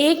1